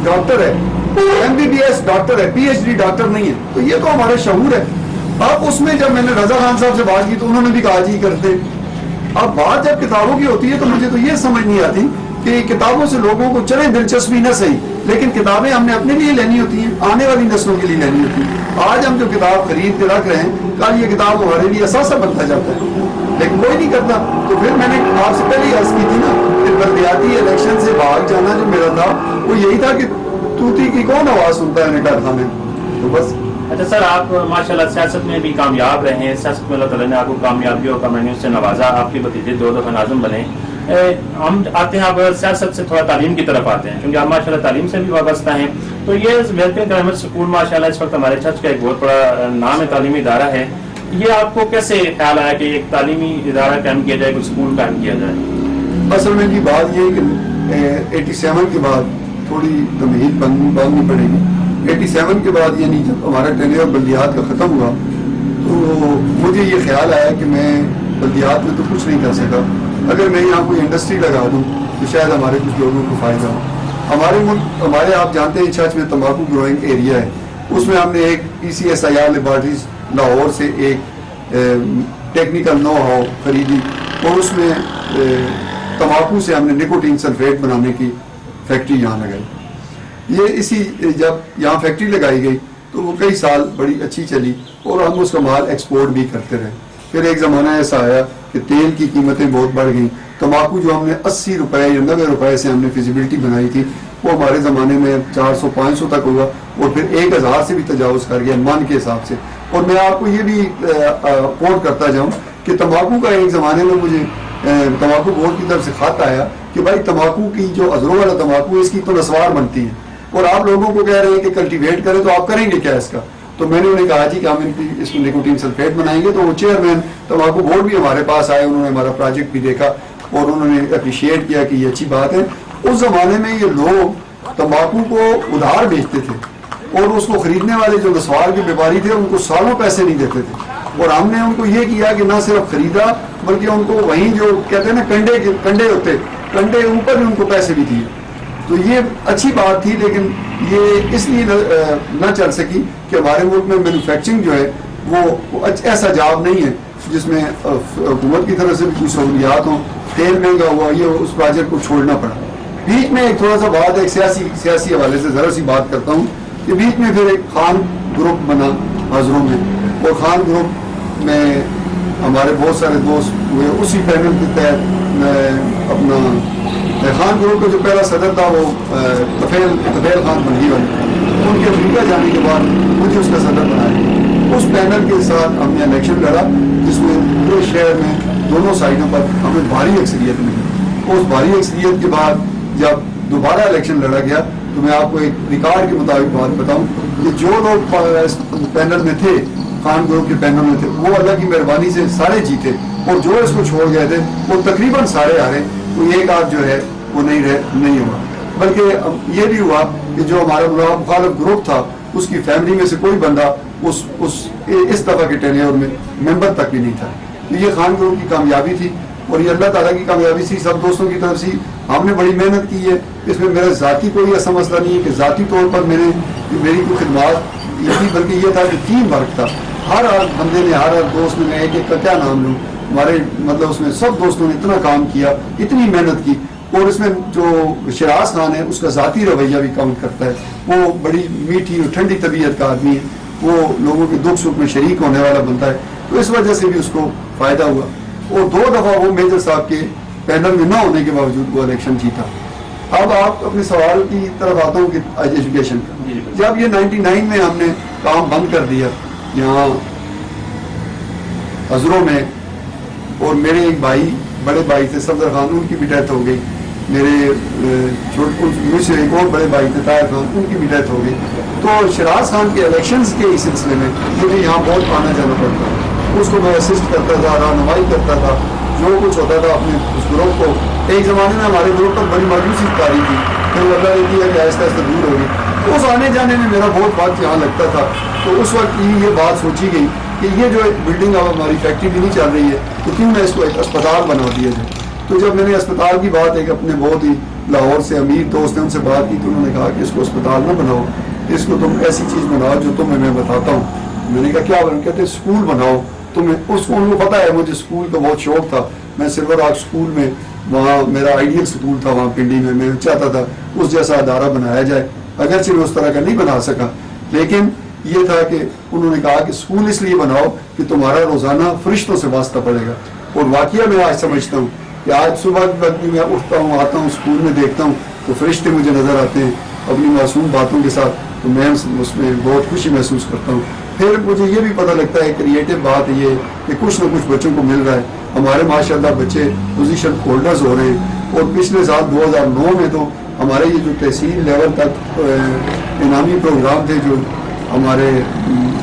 Doctor है, MBBS doctor है, PhD doctor नहीं है, तो ये तो हमारा शऊर है। अब उसमें जब मैंने रजा खान साहब से बात की तो उन्होंने भी कहा जी करते। अब बात जब किताबों की होती है तो मुझे तो ये समझ नहीं आती कि किताबों से लोगों को चले दिलचस्पी न सही, लेकिन किताबें हमने अपने लिए लेनी होती हैं, आने वाली नस्लों के लिए लेनी होती हैं। आज हम जो किताब खरीद के रख रहे हैं, कल ये किताब हमारे लिए असासा बनता जाता है, लेकिन कोई नहीं करता। तो फिर मैंने आपसे पहले ही अर्ज की थी ना कि बल्दियाती इलेक्शन से भाग जाना जो मेरा था वो यही था कि तूती की कौन आवाज़ सुनता है निकाल हमें, तो बस। अच्छा सर, आप माशाल्लाह सियासत में भी कामयाब रहे हैं, सियासत में अल्लाह ताला ने आपको कामयाबियों का मैंने उससे नवाजा, आपके भतीजे 2 दफ़ा नाज़िम बने। हम आते हैं, अब सियासत से थोड़ा तालीम की तरफ आते हैं, क्योंकि आप माशाल्लाह तालीम से भी वाबस्ता हैं। तो ये वेलफेयर ग्रामर स्कूल माशाल्लाह इस वक्त हमारे चर्च का एक बहुत बड़ा नाम है, तालीमी इदारा है। ये आपको कैसे ख्याल आया कि एक तालीमी इदारा कायम किया जाए, कुछ स्कूल कायम किया जाए? असल में की बात ये कि 87 के बाद थोड़ी तमहीद बांधनी पड़ेगी। 87 के बाद यानी जब हमारा टेन्योर बल्दियात का ख़त्म हुआ तो मुझे ये ख्याल आया कि मैं बल्दियात में तो कुछ नहीं कर सका, अगर मैं यहाँ कोई इंडस्ट्री लगा दूँ तो शायद हमारे कुछ लोगों को फ़ायदा हो। हमारे मुल्क, हमारे आप जानते हैं चर्च में तम्बाकू ग्रोइंग एरिया है, उसमें हमने एक PCSIR लेबॉर्ट्रीज लाहौर से एक टेक्निकल नो हाउ खरीदी और उसमें तम्बाकू से हमने निकोटीन सल्फेट बनाने की फैक्ट्री यहाँ लगाई। ये इसी जब यहाँ फैक्ट्री लगाई गई तो वो कई साल बड़ी अच्छी चली और हम उसका माल एक्सपोर्ट भी करते रहे। फिर एक ज़माना ऐसा आया कि तेल की कीमतें बहुत बढ़ गई। तम्बाकू जो हमने 80 रुपये या 90 रुपये से हमने फिजिबिलिटी बनाई थी वो हमारे ज़माने में 400-500 तक हुआ और फिर 1000 से भी तजावज़ कर गया मन के हिसाब से। और मैं आपको ये भी कोट करता जाऊँ कि तम्बाकू का एक ज़माने में मुझे तम्बाकू बोर्ड की तरफ से खत आया कि भाई तम्बाकू की जो अजरों वाला तम्बाकू है इसकी तो नस्वार बनती है और आप लोगों को कह रहे हैं कि कल्टीवेट करें, तो आप करेंगे क्या इसका? तो मैंने उन्हें कहा जी कि हम इसमें निकोटीन सल्फेट बनाएंगे। तो वो चेयरमैन तम्बाकू बोर्ड भी हमारे पास आए, उन्होंने हमारा प्रोजेक्ट भी देखा और उन्होंने अप्रिशिएट किया कि ये अच्छी बात है। उस ज़माने में ये लोग तम्बाकू को उधार बेचते थे और उसको खरीदने वाले जो नस्वार के व्यापारी थे उनको सालों पैसे नहीं देते थे और हमने उनको ये किया कि ना सिर्फ खरीदा बल्कि उनको वहीं जो कहते हैं ना कंडे होते, कंडे ऊपर भी उनको पैसे भी दिए। तो ये अच्छी बात थी, लेकिन ये इसलिए न चल सकी कि हमारे मुल्क में मैन्युफैक्चरिंग जो है वो ऐसा जॉब नहीं है जिसमें हुकूमत की तरफ से भी कुछ सहूलियात हों। तेल महंगा हुआ, ये उस प्रोजेक्ट को छोड़ना पड़ा। बीच में एक थोड़ा सा बात, एक सियासी हवाले से ज़रा सी बात करता हूँ कि बीच में फिर एक खान ग्रुप बना हाजरों में और खान ग्रुप में हमारे बहुत सारे दोस्त हुए। उसी पैनल के तहत अपना खान ग्रुप का जो पहला सदर था वो तफेल खान बंगी वाले, उनके अफ्रीका जाने के बाद मुझे उसका सदर बनाया। उस पैनल के साथ हमने इलेक्शन लड़ा जिसमें पूरे शहर में दोनों साइडों पर हमें भारी अक्सरियत मिली। उस भारी अक्सरियत के बाद जब दोबारा इलेक्शन लड़ा गया तो मैं आपको एक रिकॉर्ड के मुताबिक बात बताऊं कि जो लोग पैनल में थे, खान ग्रुप के पैनल में थे, वो अल्लाह की मेहरबानी से सारे जीते और जो इसको छोड़ गए थे वो तकरीबन सारे हारे। तो एक आध जो है वो नहीं हुआ, बल्कि ये भी हुआ कि जो हमारा मुखालिफ ग्रुप था उसकी फैमिली में से कोई बंदा इस दफ़ा के टेन्योर में मेंबर तक भी नहीं था। तो ये खान ग्रुप की कामयाबी थी और ये अल्लाह ताला की कामयाबी थी, सब दोस्तों की तरफ से। हमने बड़ी मेहनत की है, इसमें मेरा ज़ाती कोई ऐसा मसला नहीं है कि ज़ाती तौर पर मेरी कोई खिदमत ये थी, बल्कि ये था कि टीम वर्क था। हर बंदे ने, हर दोस्त ने, मैं एक का क्या नाम लूँ, हमारे मतलब उसमें सब दोस्तों ने इतना काम किया, इतनी मेहनत की। और इसमें जो शिराज खान है उसका ज़ाती रवैया भी काउंट करता है। वो बड़ी मीठी और ठंडी तबीयत का आदमी है, वो लोगों के दुख सुख में शरीक होने वाला बनता है, तो इस वजह से भी उसको फ़ायदा हुआ। और 2 दफ़ा वो मेजर साहब के पैनल में न होने के बावजूद वो इलेक्शन जीता। अब आप अपने सवाल की तरफ आता हूँ कि एजुकेशन का, जब ये 99 में हमने काम बंद कर दिया यहाँ हजरों में, और मेरे एक भाई, बड़े भाई थे सफदर खान, उनकी भी डेथ हो गई। मेरे मुझसे एक और बड़े भाई थे ताहिर खान, उनकी भी डेथ हो गई। तो शिराज खान के इलेक्शंस के इस सिलसिले में मुझे यहाँ बहुत आना जाना पड़ता है, उसको मैं असिस्ट करता था, रहनुमाई करता था, जो कुछ होता था अपने उस ग्रुप को। एक ज़माने में हमारे ग्रुप पर बड़ी मायूसी तारी थी, फिर अल्लाह ने किया कि आहिस्ता आहिस्ता दूर हो गई। उस आने जाने में मेरा बहुत वक्त यहाँ लगता था। तो उस वक्त ये बात सोची गई कि ये जो एक बिल्डिंग अब हमारी फैक्ट्री भी नहीं चल रही है, तो क्यों ना इसको एक अस्पताल बना दिया जाए। تو جب میں نے اسپتال کی بات ایک اپنے بہت ہی لاہور سے امیر دوست ہیں ان سے بات کی تو انہوں نے کہا کہ اس کو اسپتال نہ بناؤ, اس کو تم ایسی چیز بناؤ جو تمہیں میں بتاتا ہوں. میں نے کہا کیا بناؤ؟ کہتے اسکول بناؤ. تمہیں اس کو ان کو پتا ہے مجھے اسکول کا بہت شوق تھا, میں سلور آرٹ اسکول میں وہاں میرا آئیڈیل اسکول تھا وہاں پنڈی میں چاہتا تھا اس جیسا ادارہ بنایا جائے. اگرچہ میں اس طرح کا نہیں بنا سکا, لیکن یہ تھا کہ انہوں نے کہا کہ اسکول اس لیے بناؤ کہ تمہارا روزانہ فرشتوں سے واسطہ پڑے گا. اور واقعہ میں آج سمجھتا ہوں کہ آج صبح کی وقت میں اٹھتا ہوں, آتا ہوں اسکول میں دیکھتا ہوں تو فرشتے مجھے نظر آتے ہیں اپنی معصوم باتوں کے ساتھ, تو میں اس میں بہت خوشی محسوس کرتا ہوں. پھر مجھے یہ بھی پتہ لگتا ہے کریٹو بات یہ کہ کچھ نہ کچھ بچوں کو مل رہا ہے. ہمارے ماشاءاللہ بچے پوزیشن ہولڈرز ہو رہے ہیں, اور پچھلے سال 2009 میں تو ہمارے یہ جو تحصیل لیول تک انعامی پروگرام تھے جو ہمارے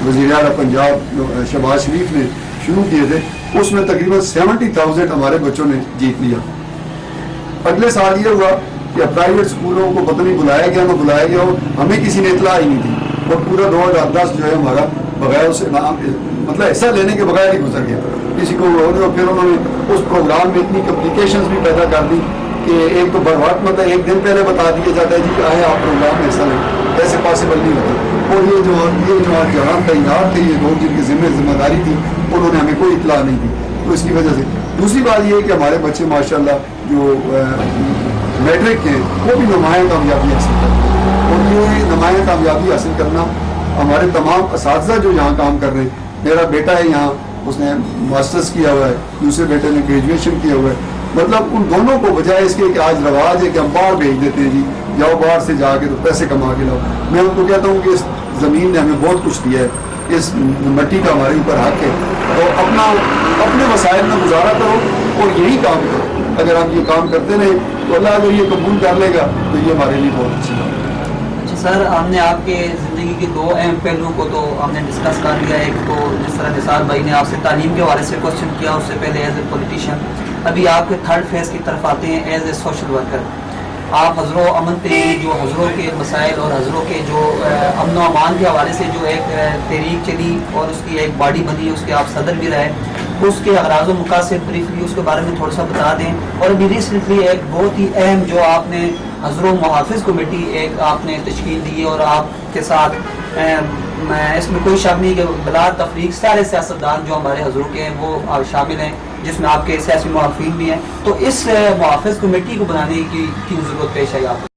وزیر اعلیٰ پنجاب شہباز شریف نے شروع کیے تھے, اس میں تقریباً 70,000 ہمارے بچوں نے جیت لیا. اگلے سال یہ ہوا کہ پرائیویٹ اسکولوں کو پتہ نہیں بلایا گیا نہ بلایا گیا ہو, ہمیں کسی نے اطلاع ہی نہیں دی, اور پورا 2010 جو ہے ہمارا بغیر اسے مطلب حصہ لینے کے بغیر ہی گزر گیا. کسی کو پھر انہوں نے اس پروگرام میں اتنی کمپلیکیشنز بھی پیدا کر دی کہ ایک تو بروقت مطلب ایک دن پہلے بتا دیا جاتا ہے جی کہ آئے آپ پروگرام میں حصہ لیں, ایسے پاسبل نہیں ہوتا. اور یہ جو جہاں تعینات تھے یہ لوگ جن کی ذمہ داری تھی انہوں نے ہمیں کوئی اطلاع نہیں دی. تو اس کی وجہ سے دوسری بات یہ ہے کہ ہمارے بچے ماشاءاللہ جو میٹرک کے وہ بھی نمایاں کامیابی حاصل کرتے ہیں, اور یہ نمایاں کامیابی حاصل کرنا ہمارے تمام اساتذہ جو یہاں کام کر رہے ہیں, میرا بیٹا ہے یہاں اس نے ماسٹرز کیا ہوا ہے, دوسرے بیٹے نے گریجویشن کیا ہوا ہے, مطلب ان دونوں کو بجائے اس کے کہ آج رواج ہے کہ ہم باہر بھیج دیتے ہیں جی جاؤ باہر سے جا کے تو پیسے کما کے لاؤ. میں ان کو کہتا ہوں کہ اس زمین نے ہمیں بہت کچھ دیا ہے, اس مٹی کا ہمارے اوپر حق ہے, تو اپنے وسائل میں گزارا کرو اور یہی کام کرو. اگر آپ یہ کام کرتے رہے تو اللہ اگر یہ قبول کر لے گا تو یہ ہمارے لیے بہت اچھی بات ہے. اچھا سر, ہم نے آپ کے زندگی کے دو اہم پہلوؤں کو تو ہم نے ڈسکس کر لیا. ایک تو جس طرح نثار بھائی نے آپ سے تعلیم کے حوالے سے کوشچن کیا, اس سے پہلے ایز اے پولیٹیشین. ابھی آپ کے تھرڈ فیز کی طرف آتے ہیں ایز اے سوشل ورکر. آپ حضر و امن تحریک جو حضروں کے مسائل اور حضروں کے جو امن و امان کے حوالے سے جو ایک تحریک چلی اور اس کی ایک باڈی بنی, اس کے آپ صدر بھی رہے, اس کے اغراض و مقاصد بریفلی اس کے بارے میں تھوڑا سا بتا دیں. اور ابھی ریسنٹلی ایک بہت ہی اہم جو آپ نے حضر و محافظ کمیٹی ایک آپ نے تشکیل دی, اور آپ کے ساتھ اس میں کوئی شک نہیں کہ بلا تفریق سارے سیاستدان جو ہمارے حضروں کے ہیں وہ شامل ہیں, جس میں آپ کے سیاسی محافظین بھی ہیں. تو اس محافظ کمیٹی کو بنانے کی کیوں ضرورت پیش آئی آپ کو؟